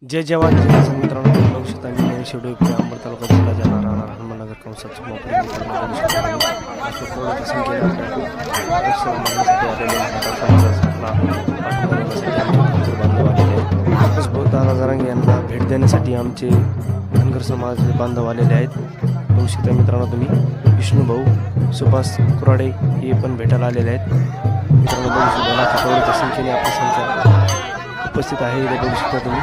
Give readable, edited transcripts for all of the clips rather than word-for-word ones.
जय जवान जय किसान मित्रांनो, बघू शकता मी नवीन शेडू इकडे अंबड तालुका जिल्हा जाणार राहणार हनुमाननगर कंसात दादा जरांगे यांना भेट देण्यासाठी आमचे धनगर समाज बांधव आलेले आहेत. बघू शकता मित्रांनो तुम्ही विष्णूभाऊ सुभाष कुराडे हे पण भेटायला आलेले आहेत. मित्रांनो बघू शकता लाखाच्या संख्येने आपली संख्या उपस्थित आहे. इथे बघू शकता तुम्ही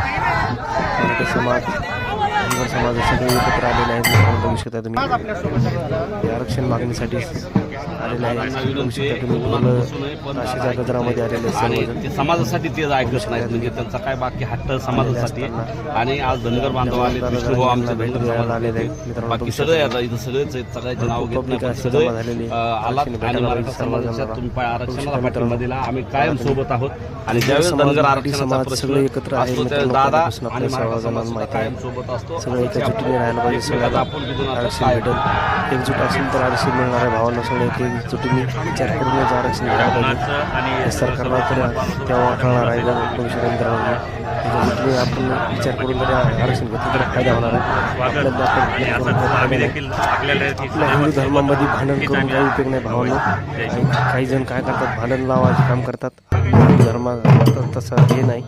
मराठी समाज धनगर समाज सगळे एकत्र आलेले आहेत. मित्रांनो बघू शकता तुम्ही आरक्षण मागणीसाठी आलेले आहे. बघू शकता तुम्ही मुलं राशीच्या गजरामध्ये आलेले सर्वजण समाजासाठी तेच ऐकत नाहीत, म्हणजे त्यांचा काय बाकी हट्ट समाजासाठी. आणि आज धनगर बांधव आले, विष्णुभाऊ आमचे धनगर समाज आलेले आहेत. मित्रांनो बाकी सगळे आता इथं सगळेच आहेत, सगळ्याचे नाव घेत नाही, पण सगळे आलात आणि मराठा समाजाच्या तुम्ही पाय आरक्षणाला पाठिंबा दिला. आम्ही कायम सोबत आहोत आणि ज्यावेळेस धनगर आरक्षणाचा प्रश्न एकत्र आहे. असतो त्यावेळेस दादा आणि मराठा समाज कायम सोबत असतो. सगळे एकजुटीने राहायला पाहिजे. सगळ्याला आरक्षण भेटेल. एकजूट असेल तर आरक्षण मिळणार आहे. भावांना सगळे एकजुटीने विचार करूनच आरक्षण घ्यायला पाहिजे. सरकारला तर तेव्हा कळणार आहे. भविष्यात आपण विचार करून जर आरक्षण घेतलं तर फायदा होणार आहे. आपल्या हिंदू धर्मामध्ये भांडण करून काही उपयोग नाही भावांना. काही जण काय करतात, भांडण लावायचे काम करतात. हिंदू धर्मात तसं हे नाही.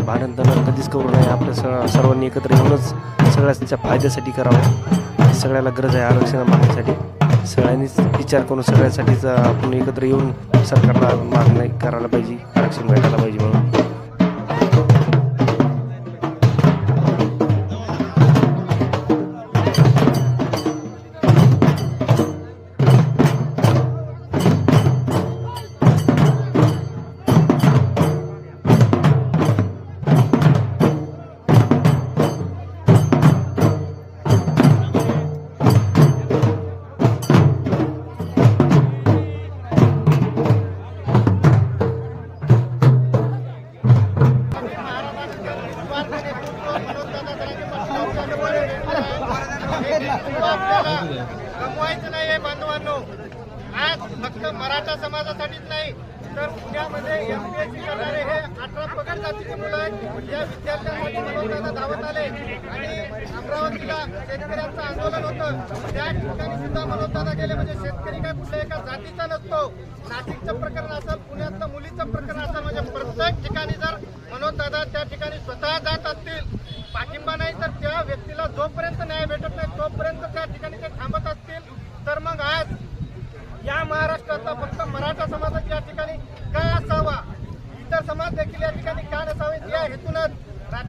भांडण तर कधीच करू नये. आपल्या सर्वांनी एकत्र येऊनच सगळ्याच्या फायद्यासाठी करावं. सगळ्याला गरज आहे आरक्षण मागण्यासाठी. सगळ्यांनीच विचार करून सगळ्यासाठीच आपण एकत्र येऊन सरकारला मागणी करायला पाहिजे, आरक्षण भेटायला पाहिजे म्हणून. कमवायचं नाही आहे बांधवांनो. आज फक्त मराठा समाजासाठीच नाही तर पुण्यामध्ये MPSC करणारे हे 18 पगड जातीचे मुलं आहेत. या विद्यार्थ्यांसाठी मनोजदादा धावत आले आणि अमरावतीला शेतकऱ्यांचं आंदोलन होतं. त्या ठिकाणी सुद्धा मनोजदादा गेले. म्हणजे शेतकरी काय कुठल्या एका जातीचा नसतो. नाशिकचं प्रकरण असेल, पुण्यातलं मुलीचं प्रकरण असेल, म्हणजे प्रत्येक ठिकाणी जर मनोजदादा त्या ठिकाणी स्वतः जात असतील, पाठिंबा नाही तर त्या व्यक्तीला जोपर्यंत न्याय भेटत नाही तोपर्यंत त्या ठिकाणी ते थांबत असतील, तर मग आज या महाराष्ट्राचा फक्त मराठा समाजात या ठिकाणी का असावा, इतर समाज देखील या ठिकाणी का नसावेत या हेतूनच